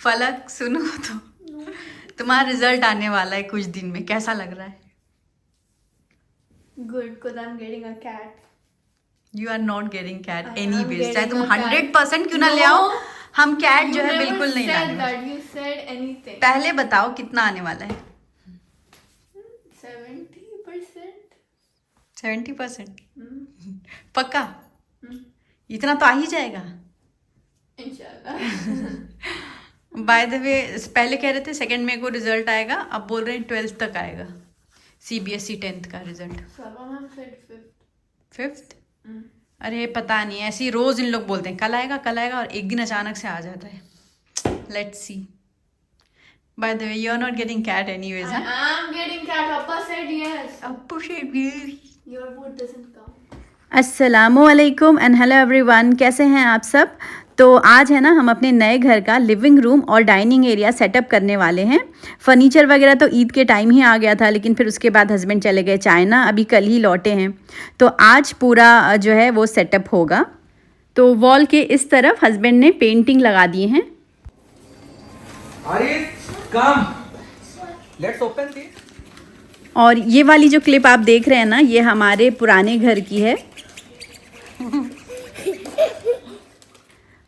फलक सुनो तो, तुम्हारा रिजल्ट आने वाला है कुछ दिन में, कैसा लग रहा है? Good, because I'm getting a cat. You are not getting cat I any am ways, चाहे getting तुम a cat. 100% क्यों ना ले आओ, No, हम कैट You जो है never बिल्कुल नहीं said लाने वाले। that. You said anything. पहले बताओ कितना आने वाला है? 70%. 70%? Hmm. पक्का? Hmm. इतना तो आ ही जाएगा। Inshallah. बाय द वे, पहले कह रहे थे 2 मई को रिजल्ट आएगा, अब बोल रहे हैं 12th तक आएगा CBSE 10th का result. Sabah said 5th. 5th? Hmm. अरे पता नहीं, ऐसे ही रोज इन लोग बोलते हैं कल आएगा, और एक दिन अचानक से आ जाता है। Let's see. By the way, you are not getting cat anyways. I'm getting cat. Appa said yes. Appu said yes। Your vote doesn't count. अस्सलामुअलैकुम एंड हेलो एवरीवन, कैसे हैं आप सब? तो आज है ना, हम अपने नए घर का लिविंग रूम और डाइनिंग एरिया सेटअप करने वाले हैं। फर्नीचर वगैरह तो ईद के टाइम ही आ गया था, लेकिन फिर उसके बाद हस्बैंड चले गए चाइना, अभी कल ही लौटे हैं। तो आज पूरा जो है वो सेटअप होगा। तो वॉल के इस तरफ हस्बैंड ने पेंटिंग लगा दी हैं। और ये वाली जो क्लिप आप देख रहे हैं ना, ये हमारे पुराने घर की है।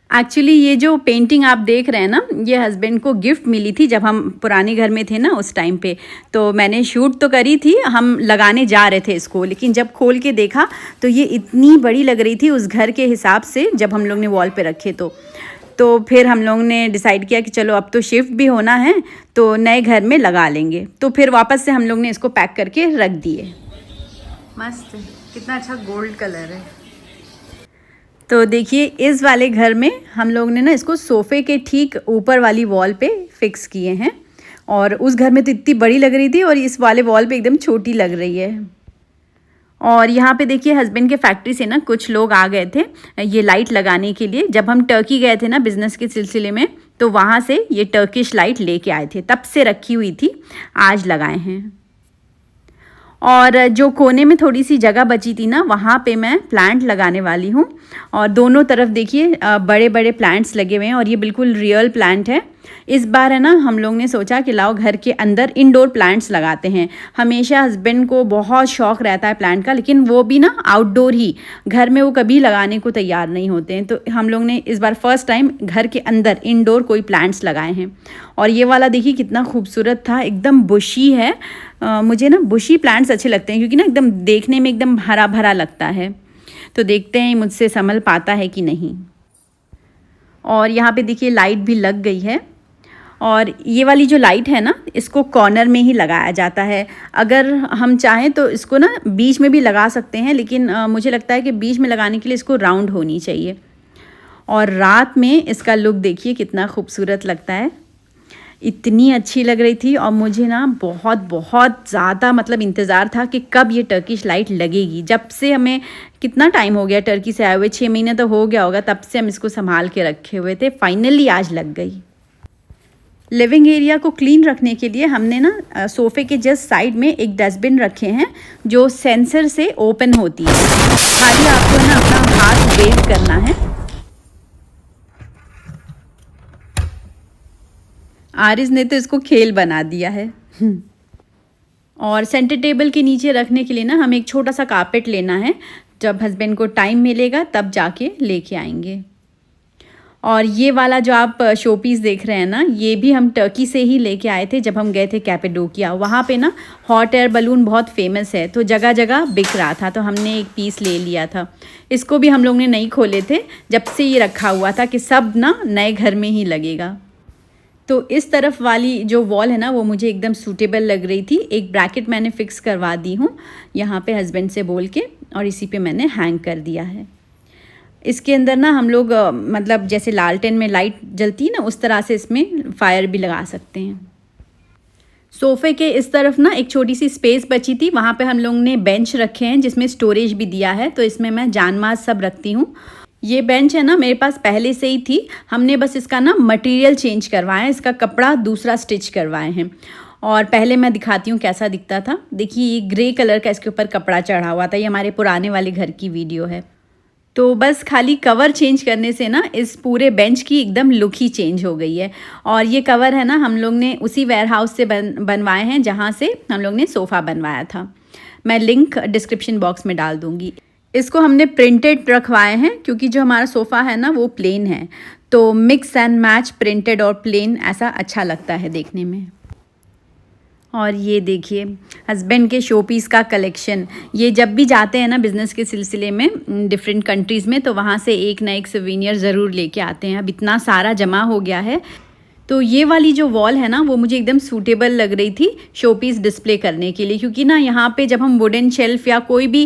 एक्चुअली ये जो पेंटिंग आप देख रहे हैं ना, ये हस्बैंड को गिफ्ट मिली थी जब हम पुराने घर में थे ना उस टाइम पे। तो मैंने शूट तो करी थी, हम लगाने जा रहे थे इसको, लेकिन जब खोल के देखा तो ये इतनी बड़ी लग रही थी उस घर के हिसाब से, जब हम लोग ने वॉल पे रखे तो फिर हम लोग ने डिसाइड किया कि चलो अब तो शिफ्ट भी होना है, तो नए घर में लगा लेंगे। तो फिर वापस से हम लोग ने इसको पैक करके रख दिए। मस्त, कितना अच्छा गोल्ड कलर है। तो देखिए, इस वाले घर में हम लोग ने ना इसको सोफ़े के ठीक ऊपर वाली वॉल पे फिक्स किए हैं, और उस घर में तो इतनी बड़ी लग रही थी और इस वाले वॉल पे एकदम छोटी लग रही है। और यहाँ पे देखिए, हस्बैंड के फैक्ट्री से ना कुछ लोग आ गए थे ये लाइट लगाने के लिए। जब हम टर्की गए थे ना बिज़नेस के सिलसिले में, तो वहाँ से ये टर्किश लाइट लेके आए थे, तब से रखी हुई थी, आज लगाए हैं। और जो कोने में थोड़ी सी जगह बची थी ना, वहाँ पे मैं प्लांट लगाने वाली हूँ। और दोनों तरफ देखिए बड़े बड़े प्लांट्स लगे हुए हैं, और ये बिल्कुल रियल प्लांट है। इस बार है ना, हम लोग ने सोचा कि लाओ घर के अंदर इंडोर प्लांट्स लगाते हैं। हमेशा हस्बैंड को बहुत शौक़ रहता है प्लांट का, लेकिन वो भी ना आउटडोर ही, घर में वो कभी लगाने को तैयार नहीं होते हैं। तो हम लोग ने इस बार फर्स्ट टाइम घर के अंदर इंडोर कोई प्लांट्स लगाए हैं। और ये वाला देखिए कितना खूबसूरत था, एकदम बुशी है। मुझे ना बुशी प्लांट्स अच्छे लगते हैं, क्योंकि ना एकदम देखने में एकदम हरा भरा लगता है। तो देखते हैं मुझसे संभल पाता है कि नहीं। और यहाँ पे देखिए लाइट भी लग गई है। और ये वाली जो लाइट है ना, इसको कॉर्नर में ही लगाया जाता है। अगर हम चाहें तो इसको ना बीच में भी लगा सकते हैं, लेकिन मुझे लगता है कि बीच में लगाने के लिए इसको राउंड होनी चाहिए। और रात में इसका लुक देखिए कितना खूबसूरत लगता है, इतनी अच्छी लग रही थी। और मुझे ना बहुत बहुत ज़्यादा मतलब इंतज़ार था कि कब ये टर्किश लाइट लगेगी। जब से हमें कितना टाइम हो गया टर्की से आए हुए, 6 महीने तो हो गया होगा, तब से हम इसको संभाल के रखे हुए थे। फाइनली आज लग गई। लिविंग एरिया को क्लीन रखने के लिए हमने ना सोफ़े के जस्ट साइड में एक डस्टबिन रखे हैं, जो सेंसर से ओपन होती है। खाली आपको ना अपना हाथ वेव करना है। आरिज़ ने तो इसको खेल बना दिया है। और सेंटर टेबल के नीचे रखने के लिए ना हमें एक छोटा सा कारपेट लेना है। जब हस्बैंड को टाइम मिलेगा तब जाके लेके आएंगे। और ये वाला जो आप शो पीस देख रहे हैं ना, ये भी हम टर्की से ही लेके आए थे जब हम गए थे कैपेडोकिया। वहाँ पे ना हॉट एयर बलून बहुत फेमस है, तो जगह जगह बिक रहा था, तो हमने एक पीस ले लिया था। इसको भी हम लोग ने नहीं खोले थे, जब से ये रखा हुआ था कि सब ना नए घर में ही लगेगा। तो इस तरफ वाली जो वॉल है ना, वो मुझे एकदम सूटेबल लग रही थी। एक ब्रैकेट मैंने फ़िक्स करवा दी हूँ यहाँ पे हस्बैंड से बोल के, और इसी पे मैंने हैंग कर दिया है। इसके अंदर ना हम लोग मतलब जैसे लालटेन में लाइट जलती है ना, उस तरह से इसमें फायर भी लगा सकते हैं। सोफ़े के इस तरफ ना एक छोटी सी स्पेस बची थी, वहाँ पे हम लोग ने बेंच रखे हैं जिसमें स्टोरेज भी दिया है, तो इसमें मैं जानमाज सब रखती हूँ। ये बेंच है ना मेरे पास पहले से ही थी, हमने बस इसका ना मटेरियल चेंज करवाया है, इसका कपड़ा दूसरा स्टिच करवाए हैं। और पहले मैं दिखाती हूँ कैसा दिखता था। देखिए, ये ग्रे कलर का इसके ऊपर कपड़ा चढ़ा हुआ था। ये हमारे पुराने वाले घर की वीडियो है। तो बस खाली कवर चेंज करने से ना इस पूरे बेंच की एकदम लुक ही चेंज हो गई है। और ये कवर है ना हम लोग ने उसी वेयर हाउस से बनवाए हैं जहाँ से हम लोग ने सोफ़ा बनवाया था। मैं लिंक डिस्क्रिप्शन बॉक्स में डाल दूँगी। इसको हमने प्रिंटेड रखवाए हैं क्योंकि जो हमारा सोफ़ा है ना वो प्लेन है, तो मिक्स एंड मैच प्रिंटेड और प्लेन ऐसा अच्छा लगता है देखने में। और ये देखिए हस्बैंड के शो पीस का कलेक्शन। ये जब भी जाते हैं ना बिज़नेस के सिलसिले में डिफरेंट कंट्रीज़ में, तो वहाँ से एक ना एक सोवेनियर ज़रूर लेके आते हैं। अब इतना सारा जमा हो गया है। तो ये वाली जो वॉल है ना वो मुझे एकदम सूटेबल लग रही थी शो पीस डिस्प्ले करने के लिए, क्योंकि ना यहाँ पे जब हम वुडन शेल्फ़ या कोई भी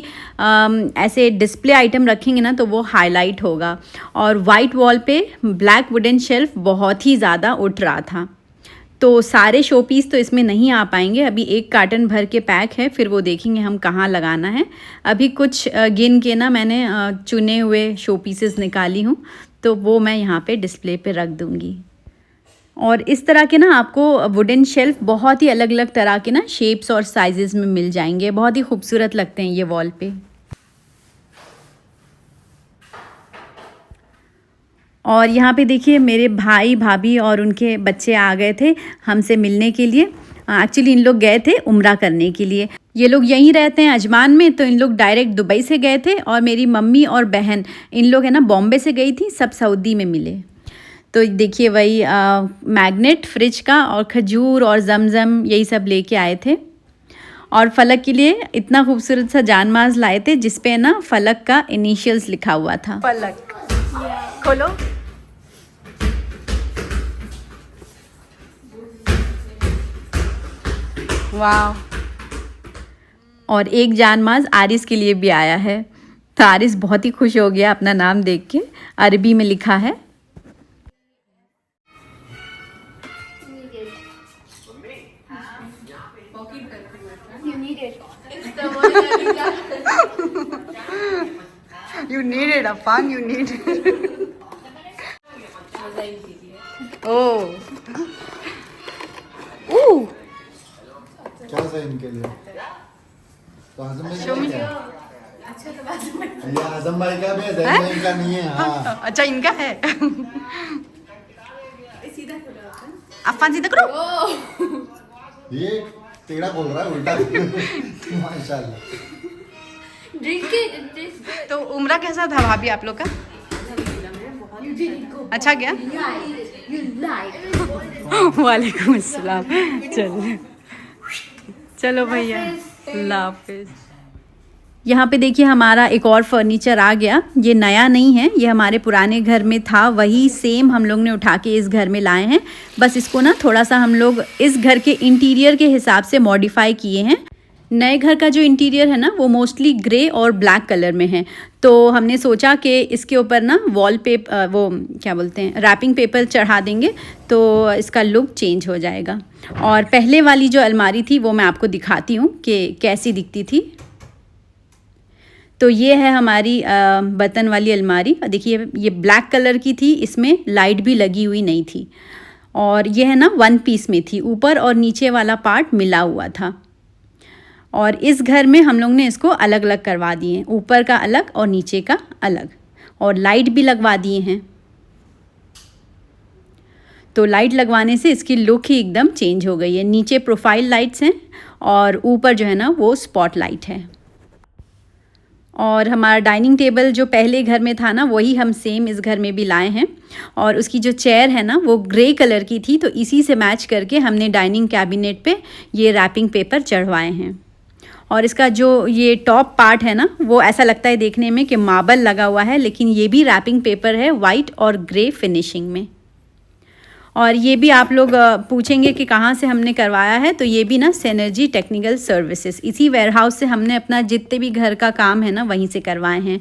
ऐसे डिस्प्ले आइटम रखेंगे ना तो वो हाईलाइट होगा। और वाइट वॉल पे ब्लैक वुडन शेल्फ़ बहुत ही ज़्यादा उठ रहा था। तो सारे शो पीस तो इसमें नहीं आ पाएंगे। अभी एक कार्टन भर के पैक है, फिर वो देखेंगे हम कहाँ लगाना है। अभी कुछ गिन के ना मैंने चुने हुए शो पीसेस निकाली हूँ, तो वो मैं यहाँ पे डिस्प्ले पे रख दूँगी। और इस तरह के ना आपको वुडन शेल्फ बहुत ही अलग अलग तरह के ना शेप्स और साइजेस में मिल जाएंगे। बहुत ही खूबसूरत लगते हैं ये वॉल पे। और यहाँ पे देखिए मेरे भाई भाभी और उनके बच्चे आ गए थे हमसे मिलने के लिए। एक्चुअली इन लोग गए थे उम्रा करने के लिए। ये लोग यहीं रहते हैं अजमान में, तो इन लोग डायरेक्ट दुबई से गए थे। और मेरी मम्मी और बहन इन लोग है ना बॉम्बे से गई थी, सब सऊदी में मिले। तो देखिए वही मैग्नेट फ्रिज का और खजूर और जमजम यही सब लेके आए थे। और फलक के लिए इतना खूबसूरत सा जानमाज लाए थे जिसपे ना फलक का इनिशियल्स लिखा हुआ था। फलक खोलो। वाह। और एक जानमाज आरिस के लिए भी आया है, तो आरिस बहुत ही खुश हो गया अपना नाम देख के। अरबी में लिखा है। You need it, Afan. You need it. Oh. Ooh. क्या सही इनके लिए? तो आजम भाई का क्या? ये आजम भाई का भी है, जैन भाई का नहीं है। हाँ। अच्छा इनका है। अफान सीधा करो। ये टेढ़ा बोल रहा है उल्टा। माशाल्लाह। Drink it. तो उम्रा कैसा था भाभी आप लोग का? अच्छा गया? You lied. वालेकुम अस्सलाम। चलो चलो भैया, अल्लाह हाफिज़। यहाँ पे देखिए हमारा एक और फर्नीचर आ गया। ये नया नहीं है, ये हमारे पुराने घर में था, वही सेम हम लोग ने उठा के इस घर में लाए हैं। बस इसको ना थोड़ा सा हम लोग इस घर के इंटीरियर के हिसाब से मॉडिफाई किए हैं। नए घर का जो इंटीरियर है ना वो मोस्टली ग्रे और ब्लैक कलर में है, तो हमने सोचा कि इसके ऊपर ना वॉल पेपर वो क्या बोलते हैं रैपिंग पेपर चढ़ा देंगे तो इसका लुक चेंज हो जाएगा। और पहले वाली जो अलमारी थी वो मैं आपको दिखाती हूँ कि कैसी दिखती थी। तो ये है हमारी बर्तन वाली अलमारी। देखिए ये ब्लैक कलर की थी, इसमें लाइट भी लगी हुई नहीं थी। और ये है ना 1 पीस में थी, ऊपर और नीचे वाला पार्ट मिला हुआ था। और इस घर में हम लोग ने इसको अलग अलग करवा दिए हैं, ऊपर का अलग और नीचे का अलग, और लाइट भी लगवा दिए हैं। तो लाइट लगवाने से इसकी लुक ही एकदम चेंज हो गई है। नीचे प्रोफाइल लाइट्स हैं और ऊपर जो है ना वो स्पॉट लाइट है। और हमारा डाइनिंग टेबल जो पहले घर में था ना वही हम सेम इस घर में भी लाए हैं। और उसकी जो चेयर है ना वो ग्रे कलर की थी, तो इसी से मैच करके हमने डाइनिंग कैबिनेट पे ये रैपिंग पेपर चढ़वाए हैं। और इसका जो ये टॉप पार्ट है ना वो ऐसा लगता है देखने में कि मार्बल लगा हुआ है, लेकिन ये भी रैपिंग पेपर है वाइट और ग्रे फिनिशिंग में। और ये भी आप लोग पूछेंगे कि कहाँ से हमने करवाया है, तो ये भी ना सिनर्जी टेक्निकल सर्विसेज, इसी वेयरहाउस से हमने अपना जितने भी घर का काम है ना वहीं से करवाए हैं।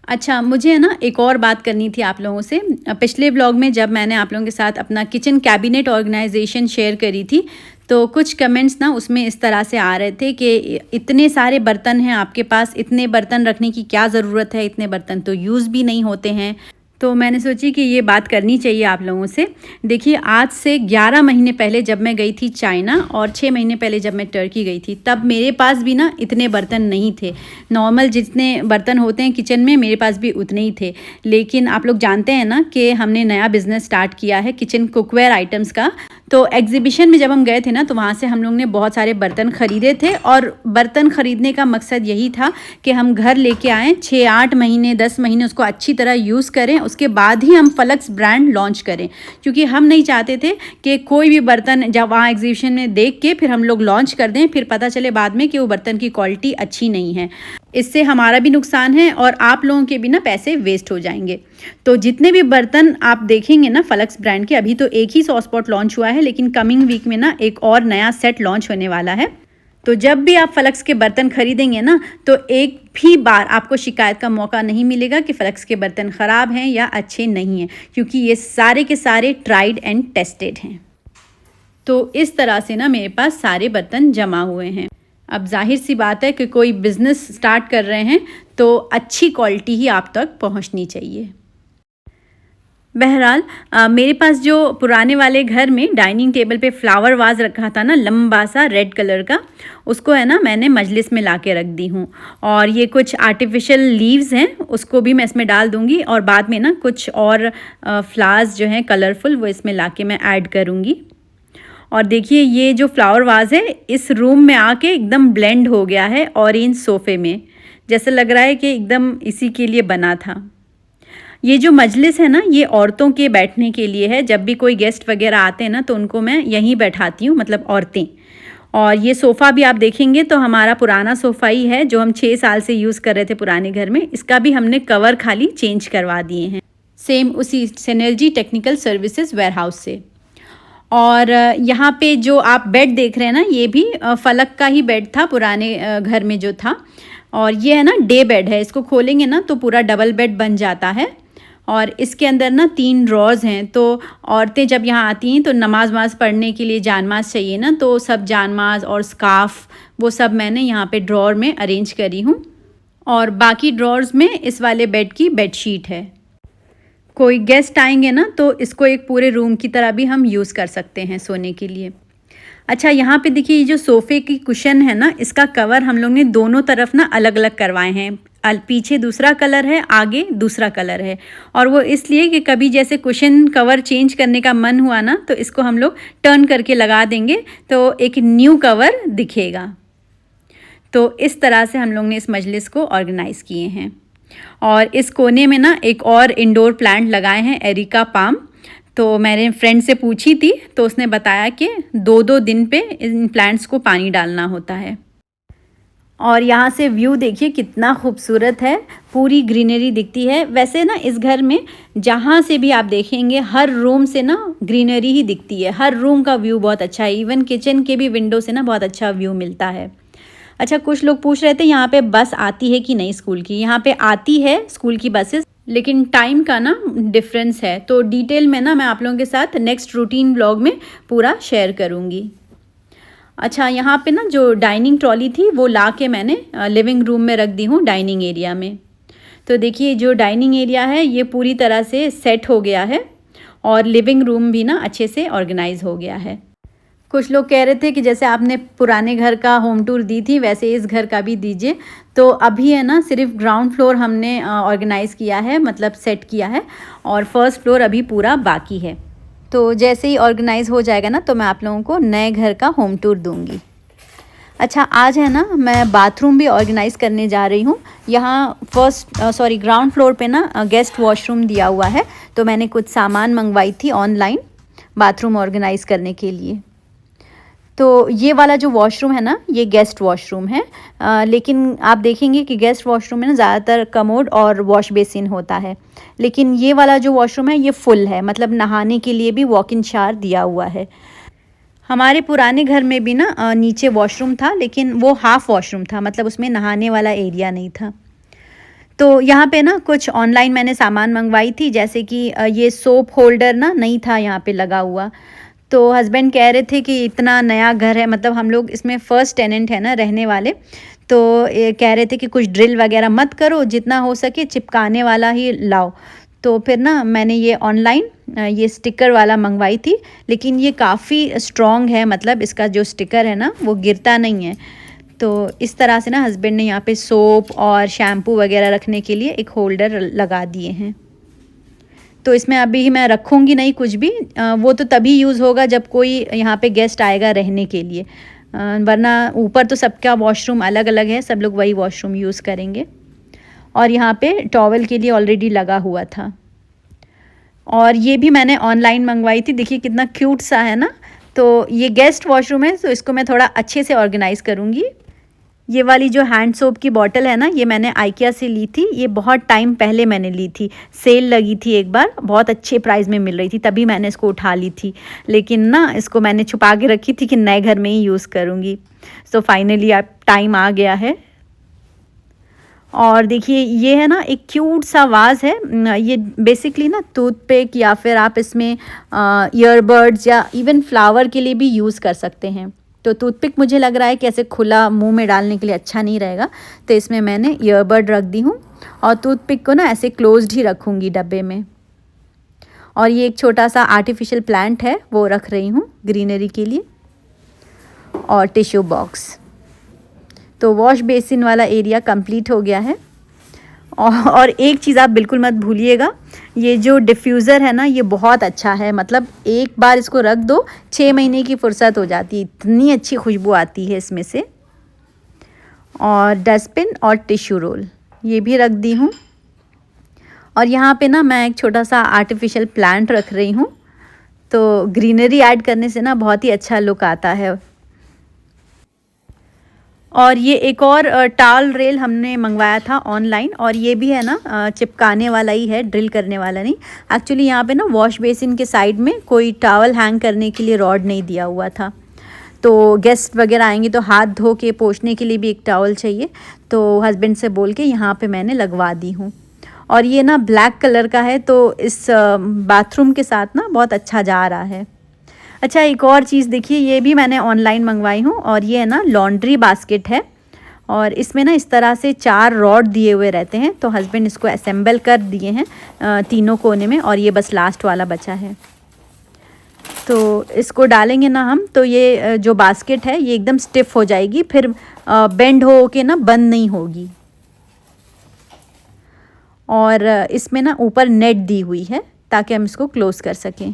अच्छा मुझे है ना एक और बात करनी थी आप लोगों से। पिछले ब्लॉग में जब मैंने आप लोगों के साथ अपना किचन कैबिनेट ऑर्गेनाइजेशन शेयर करी थी तो कुछ कमेंट्स ना उसमें इस तरह से आ रहे थे कि इतने सारे बर्तन हैं आपके पास, इतने बर्तन रखने की क्या ज़रूरत है, इतने बर्तन तो यूज़ भी नहीं होते हैं। तो मैंने सोची कि ये बात करनी चाहिए आप लोगों से। देखिए, आज से 11 महीने पहले जब मैं गई थी चाइना और 6 महीने पहले जब मैं टर्की गई थी, तब मेरे पास भी ना इतने बर्तन नहीं थे। नॉर्मल जितने बर्तन होते हैं किचन में, मेरे पास भी उतने ही थे। लेकिन आप लोग जानते हैं ना कि हमने नया बिज़नेस स्टार्ट किया है किचन कुकवेयर आइटम्स का। तो एग्जीबिशन में जब हम गए थे ना, तो वहाँ से हम लोग ने बहुत सारे बर्तन ख़रीदे थे, और बर्तन ख़रीदने का मकसद यही था कि हम घर लेके आएँ, 6-8 महीने 10 महीने उसको अच्छी तरह यूज़ करें, उसके बाद ही हम फलक्स ब्रांड लॉन्च करें। क्योंकि हम नहीं चाहते थे कि कोई भी बर्तन जब वहाँ एग्जीबिशन में देख के फिर हम लोग लॉन्च कर दें, फिर पता चले बाद में कि वो बर्तन की क्वालिटी अच्छी नहीं है। इससे हमारा भी नुकसान है और आप लोगों के भी ना पैसे वेस्ट हो जाएंगे। तो जितने भी बर्तन आप देखेंगे ना फलक्स ब्रांड के, अभी तो एक ही सॉस पॉट लॉन्च हुआ है, लेकिन कमिंग वीक में ना एक और नया सेट लॉन्च होने वाला है। तो जब भी आप फलक्स के बर्तन खरीदेंगे ना, तो एक भी बार आपको शिकायत का मौका नहीं मिलेगा कि फलक्स के बर्तन ख़राब हैं या अच्छे नहीं हैं, क्योंकि ये सारे के सारे ट्राइड एंड टेस्टेड हैं। तो इस तरह से ना मेरे पास सारे बर्तन जमा हुए हैं। अब जाहिर सी बात है कि कोई बिज़नेस स्टार्ट कर रहे हैं तो अच्छी क्वालिटी ही आप तक पहुंचनी चाहिए। बहरहाल मेरे पास जो पुराने वाले घर में डाइनिंग टेबल पे फ्लावर वाज रखा था ना, लंबा सा रेड कलर का, उसको है ना मैंने मजलिस में ला के रख दी हूँ। और ये कुछ आर्टिफिशियल लीव्स हैं, उसको भी मैं इसमें डाल दूँगी, और बाद में ना कुछ और फ्लावर्स जो हैं कलरफुल, वो इसमें ला के मैं ऐड करूँगी। और देखिए, ये जो फ्लावर वाज है इस रूम में आके एकदम ब्लेंड हो गया है ऑरेंज सोफ़े में, जैसे लग रहा है कि एकदम इसी के लिए बना था। ये जो मजलिस है ना, ये औरतों के बैठने के लिए है। जब भी कोई गेस्ट वगैरह आते हैं ना, तो उनको मैं यहीं बैठाती हूँ, मतलब औरतें। और ये सोफ़ा भी आप देखेंगे तो हमारा पुराना सोफ़ा ही है, जो हम 6 साल से यूज़ कर रहे थे पुराने घर में। इसका भी हमने कवर खाली चेंज करवा दिए हैं, सेम उसी सिनर्जी टेक्निकल सर्विसेज वेयरहाउस से। और यहाँ पे जो आप बेड देख रहे हैं ना, ये भी फलक का ही बेड था पुराने घर में जो था। और ये है ना डे बेड है, इसको खोलेंगे ना तो पूरा डबल बेड बन जाता है। और इसके अंदर ना 3 ड्रॉर्स हैं, तो औरतें जब यहाँ आती हैं तो नमाज वमाज पढ़ने के लिए जानमाज चाहिए ना, तो सब जानमाज और स्कार्फ वो सब मैंने यहाँ पे ड्रॉर में अरेंज करी हूँ। और बाकी ड्रॉर्स में इस वाले बेड की बेडशीट है। कोई गेस्ट आएंगे ना तो इसको एक पूरे रूम की तरह भी हम यूज़ कर सकते हैं सोने के लिए। अच्छा, यहाँ पे देखिए, ये जो सोफ़े की कुशन है ना, इसका कवर हम लोग ने दोनों तरफ ना अलग अलग करवाए हैं। पीछे दूसरा कलर है, आगे दूसरा कलर है। और वो इसलिए कि कभी जैसे कुशन कवर चेंज करने का मन हुआ ना, तो इसको हम लोग टर्न करके लगा देंगे तो एक न्यू कवर दिखेगा। तो इस तरह से हम लोग ने इस मजलिस को ऑर्गेनाइज़ किए हैं। और इस कोने में ना एक और इंडोर प्लांट लगाए हैं, एरिका पाम। तो मैंने फ्रेंड से पूछी थी तो उसने बताया कि 2-2 दिन पे इन प्लांट्स को पानी डालना होता है। और यहाँ से व्यू देखिए कितना खूबसूरत है, पूरी ग्रीनरी दिखती है। वैसे ना इस घर में जहाँ से भी आप देखेंगे, हर रूम से ना ग्रीनरी ही दिखती है। हर रूम का व्यू बहुत अच्छा है, इवन किचन के भी विंडो से ना बहुत अच्छा व्यू मिलता है। अच्छा, कुछ लोग पूछ रहे थे यहाँ पे बस आती है कि नहीं स्कूल की। यहाँ पे आती है स्कूल की बसेस, लेकिन टाइम का ना डिफरेंस है। तो डिटेल में ना मैं आप लोगों के साथ नेक्स्ट रूटीन ब्लॉग में पूरा शेयर करूँगी। अच्छा, यहाँ पे ना जो डाइनिंग ट्रॉली थी वो ला के मैंने लिविंग रूम में रख दी हूँ, डाइनिंग एरिया में। तो देखिए, जो डाइनिंग एरिया है ये पूरी तरह से सेट हो गया है, और लिविंग रूम भी ना अच्छे से ऑर्गेनाइज हो गया है। कुछ लोग कह रहे थे कि जैसे आपने पुराने घर का होम टूर दी थी, वैसे इस घर का भी दीजिए। तो अभी है ना सिर्फ ग्राउंड फ्लोर हमने ऑर्गेनाइज़ किया है, मतलब सेट किया है, और फर्स्ट फ्लोर अभी पूरा बाकी है। तो जैसे ही ऑर्गेनाइज़ हो जाएगा ना, तो मैं आप लोगों को नए घर का होम टूर दूंगी। अच्छा, आज है ना मैं बाथरूम भी ऑर्गेनाइज़ करने जा रही हूँ। यहाँ ग्राउंड फ्लोर पे ना गेस्ट वॉशरूम दिया हुआ है, तो मैंने कुछ सामान मंगवाई थी ऑनलाइन बाथरूम ऑर्गेनाइज़ करने के लिए। तो ये वाला जो वॉशरूम है ना, ये गेस्ट वॉशरूम है। लेकिन आप देखेंगे कि गेस्ट वॉशरूम में ना ज़्यादातर कमोड और वॉश बेसिन होता है, लेकिन ये वाला जो वॉशरूम है ये फुल है, मतलब नहाने के लिए भी वॉक इन शावर दिया हुआ है। हमारे पुराने घर में भी ना नीचे वॉशरूम था, लेकिन वो हाफ़ वॉशरूम था, मतलब उसमें नहाने वाला एरिया नहीं था। तो यहाँ पे ना कुछ ऑनलाइन मैंने सामान मंगवाई थी, जैसे कि ये सोप होल्डर ना नहीं था यहाँ पे लगा हुआ। तो हस्बैंड कह रहे थे कि इतना नया घर है, मतलब हम लोग इसमें फ़र्स्ट टेनेंट है ना रहने वाले, तो ये कह रहे थे कि कुछ ड्रिल वगैरह मत करो, जितना हो सके चिपकाने वाला ही लाओ। तो फिर ना मैंने ये ऑनलाइन ये स्टिकर वाला मंगवाई थी, लेकिन ये काफ़ी स्ट्रॉन्ग है, मतलब इसका जो स्टिकर है ना वो गिरता नहीं है। तो इस तरह से ना हस्बैंड ने यहाँ पे सोप और शैम्पू वगैरह रखने के लिए एक होल्डर लगा दिए हैं। तो इसमें अभी मैं रखूँगी नहीं कुछ भी, वो तो तभी यूज़ होगा जब कोई यहाँ पे गेस्ट आएगा रहने के लिए, वरना ऊपर तो सबका वॉशरूम अलग अलग है, सब लोग वही वॉशरूम यूज़ करेंगे। और यहाँ पे टॉवल के लिए ऑलरेडी लगा हुआ था। और ये भी मैंने ऑनलाइन मंगवाई थी, देखिए कितना क्यूट सा है ना। तो ये गेस्ट वॉशरूम है, तो इसको मैं थोड़ा अच्छे से ऑर्गेनाइज़ करूँगी। ये वाली जो हैंड सोप की बॉटल है ना, ये मैंने आइकिया से ली थी। ये बहुत टाइम पहले मैंने ली थी, सेल लगी थी एक बार, बहुत अच्छे प्राइस में मिल रही थी, तभी मैंने इसको उठा ली थी। लेकिन ना इसको मैंने छुपा के रखी थी कि नए घर में ही यूज़ करूँगी। सो फाइनली अब टाइम आ गया है। और देखिए ये है ना एक क्यूट सा वाज है, ये बेसिकली ना टूथपिक या फिर आप इसमें ईयरबड्स या इवन फ्लावर के लिए भी यूज़ कर सकते हैं। तो टूथपिक मुझे लग रहा है कि ऐसे खुला मुंह में डालने के लिए अच्छा नहीं रहेगा, तो इसमें मैंने ईयरबड रख दी हूँ और टूथपिक को ना ऐसे क्लोज्ड ही रखूँगी डब्बे में। और ये एक छोटा सा आर्टिफिशियल प्लांट है, वो रख रही हूँ ग्रीनरी के लिए। और टिश्यू बॉक्स। तो वॉश बेसिन वाला एरिया कंप्लीट हो गया है। और एक चीज़ आप बिल्कुल मत भूलिएगा, ये जो डिफ्यूज़र है ना ये बहुत अच्छा है, मतलब एक बार इसको रख दो 6 महीने की फुर्सत हो जाती है, इतनी अच्छी खुशबू आती है इसमें से। और डस्टबिन और टिश्यू रोल ये भी रख दी हूँ। और यहाँ पे ना मैं एक छोटा सा आर्टिफिशियल प्लांट रख रही हूँ, तो ग्रीनरी ऐड करने से ना बहुत ही अच्छा लुक आता है। और ये एक और टाल रेल हमने मंगवाया था ऑनलाइन, और ये भी है ना चिपकाने वाला ही है, ड्रिल करने वाला नहीं। एक्चुअली यहाँ पे ना वॉश बेसिन के साइड में कोई टॉवल हैंग करने के लिए रॉड नहीं दिया हुआ था, तो गेस्ट वगैरह आएंगे तो हाथ धो के पोंछने के लिए भी एक टॉवल चाहिए, तो हस्बैंड से बोल के यहाँ पे मैंने लगवा दी हूँ। और ये ना ब्लैक कलर का है, तो इस बाथरूम के साथ ना बहुत अच्छा जा रहा है। अच्छा एक और चीज़ देखिए, ये भी मैंने ऑनलाइन मंगवाई हूँ, और ये है ना लॉन्ड्री बास्केट है, और इसमें ना इस तरह से 4 रॉड दिए हुए रहते हैं, तो हस्बैंड इसको असेंबल कर दिए हैं तीनों कोने में, और ये बस लास्ट वाला बचा है। तो इसको डालेंगे ना हम, तो ये जो बास्केट है ये एकदम स्टिफ हो जाएगी, फिर बेंड हो के ना बंद नहीं होगी। और इसमें ना ऊपर नेट दी हुई है ताकि हम इसको क्लोज़ कर सकें।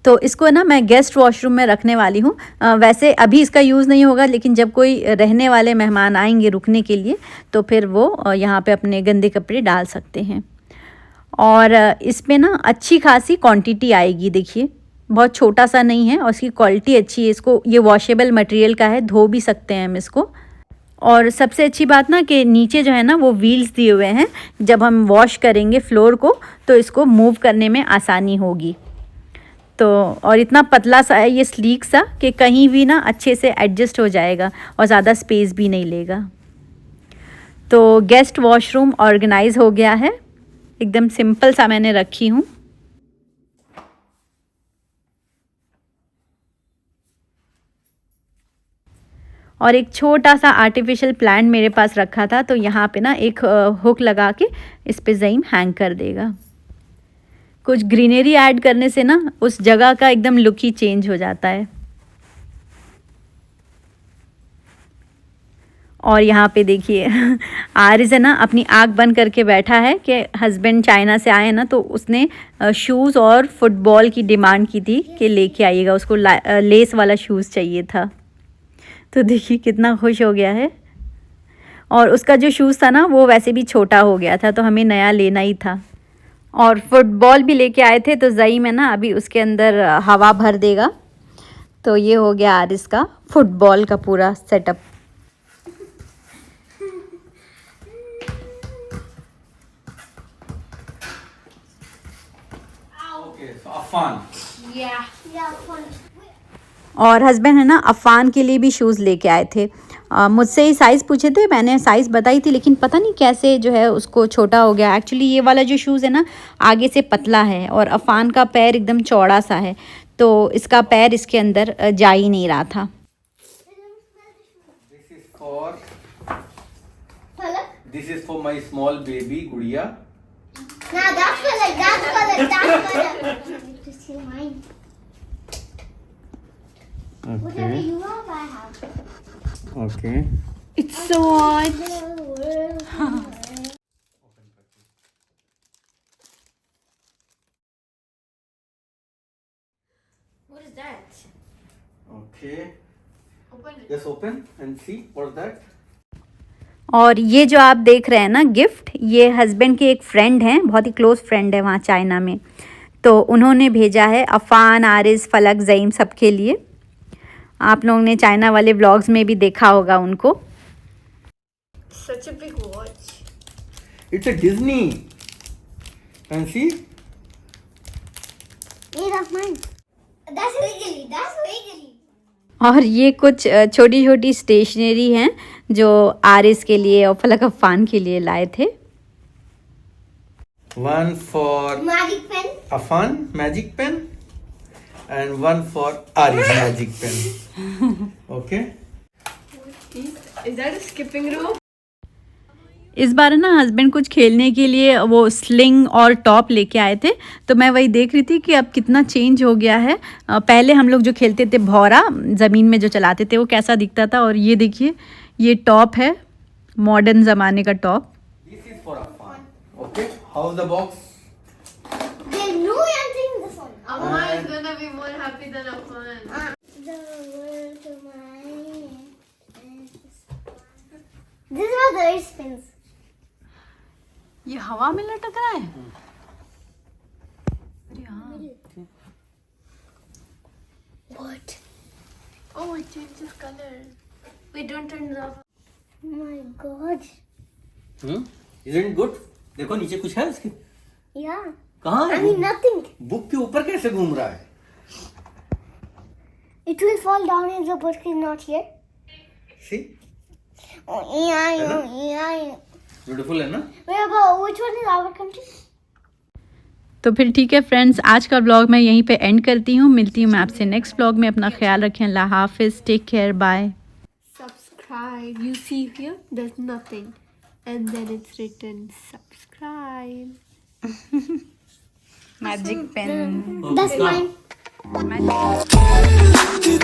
तो इसको ना मैं गेस्ट वॉशरूम में रखने वाली हूँ। वैसे अभी इसका यूज़ नहीं होगा, लेकिन जब कोई रहने वाले मेहमान आएंगे रुकने के लिए, तो फिर वो यहाँ पे अपने गंदे कपड़े डाल सकते हैं। और इसमें ना अच्छी खासी क्वांटिटी आएगी, देखिए बहुत छोटा सा नहीं है, और इसकी क्वालिटी अच्छी है। इसको ये वॉशेबल मटेरियल का है, धो भी सकते हैं हम इसको। और सबसे अच्छी बात ना कि नीचे जो है ना वो व्हील्स दिए हुए हैं, जब हम वॉश करेंगे फ्लोर को तो इसको मूव करने में आसानी होगी। तो और इतना पतला सा है ये, स्लीक सा, कि कहीं भी ना अच्छे से एडजस्ट हो जाएगा और ज़्यादा स्पेस भी नहीं लेगा। तो गेस्ट वॉशरूम ऑर्गेनाइज हो गया है, एकदम सिंपल सा मैंने रखी हूँ। और एक छोटा सा आर्टिफिशियल प्लांट मेरे पास रखा था, तो यहाँ पे ना एक हुक लगा के इस पे ज़ईम हैंग कर देगा। कुछ ग्रीनरी ऐड करने से ना उस जगह का एकदम लुक ही चेंज हो जाता है। और यहाँ पे देखिए आरिज़ है ना अपनी आँख बंद करके बैठा है कि हस्बैंड चाइना से आए ना, तो उसने शूज़ और फुटबॉल की डिमांड की थी कि लेके आइएगा, उसको लेस वाला शूज़ चाहिए था। तो देखिए कितना खुश हो गया है। और उसका जो शूज़ था ना वो वैसे भी छोटा हो गया था, तो हमें नया लेना ही था। और फुटबॉल भी लेके आए थे, तो ज़ईम है ना अभी उसके अंदर हवा भर देगा। तो ये हो गया आरिस का फुटबॉल का पूरा सेटअप। और हस्बैंड है ना अफ़ान के लिए भी शूज़ लेके आए थे। मुझसे ही साइज़ पूछे थे, मैंने साइज़ बताई थी, लेकिन पता नहीं कैसे जो है उसको छोटा हो गया। एक्चुअली ये वाला जो शूज़ है ना आगे से पतला है, और अफ़ान का पैर एकदम चौड़ा सा है, तो इसका पैर इसके अंदर जा ही नहीं रहा था। This is for my small baby गुड़िया, Now that's color. That's color. That's color. To see mine. Whatever you have, I have. Okay. It's so hot. What is that? Okay. Open it. Just open and see what's that. और ये जो आप देख रहे हैं ना gift, ये husband के एक फ्रेंड हैं, बहुत ही क्लोज फ्रेंड है वहाँ चाइना में, तो उन्होंने भेजा है। अफान, आरिस, फलक, ज़ईम सबके लिए। आप लोगों ने चाइना वाले व्लॉग्स में भी देखा होगा उनको। Such a big watch. It's a Disney. And see? Hey, that's mine. That's wiggly. That's wiggly. और ये कुछ छोटी छोटी स्टेशनरी हैं जो आरिस के लिए और फलक अफान के लिए लाए थे। One for Magic pen. Afan magic pen and one for Ari's magic pen. Okay. Is that a skipping rope? इस बार ना हस्बैंड कुछ खेलने के लिए वो स्लिंग और टॉप लेके आए थे, तो मैं वही देख रही थी कि अब कितना चेंज हो गया है। पहले हम लोग जो खेलते थे भौरा, ज़मीन में जो चलाते थे, वो कैसा दिखता था, और ये देखिए ये टॉप है, मॉडर्न ज़माने का top. This is for Afan. Okay. How's the box? There's no answering this one. Amma is gonna be more happy than Afan. The world to mine. This is how the earth spins. ये हवा में लटक रहा है। अरे हाँ, What? Oh, it changes color. Wait, don't turn it off. Oh my god. Isn't it good? देखो नीचे कुछ है उसके। Yeah. कहाँ I है? mean nothing. बुक के ऊपर कैसे घूम रहा है? It will fall down if the book is not here. See? Oh yeah. Beautiful है ना? Wait, about which one is our country? तो फिर ठीक है फ्रेंड्स, आज का व्लॉग मैं यहीं पे एंड करती हूँ। मिलती हूँ मैं आपसे नेक्स्ट व्लॉग में। अपना ख्याल रखें। अल्लाह हाफिज़। Take care. Bye. Subscribe. You see here, there's nothing. And then it's written subscribe. Magic pen. That's mine. Magic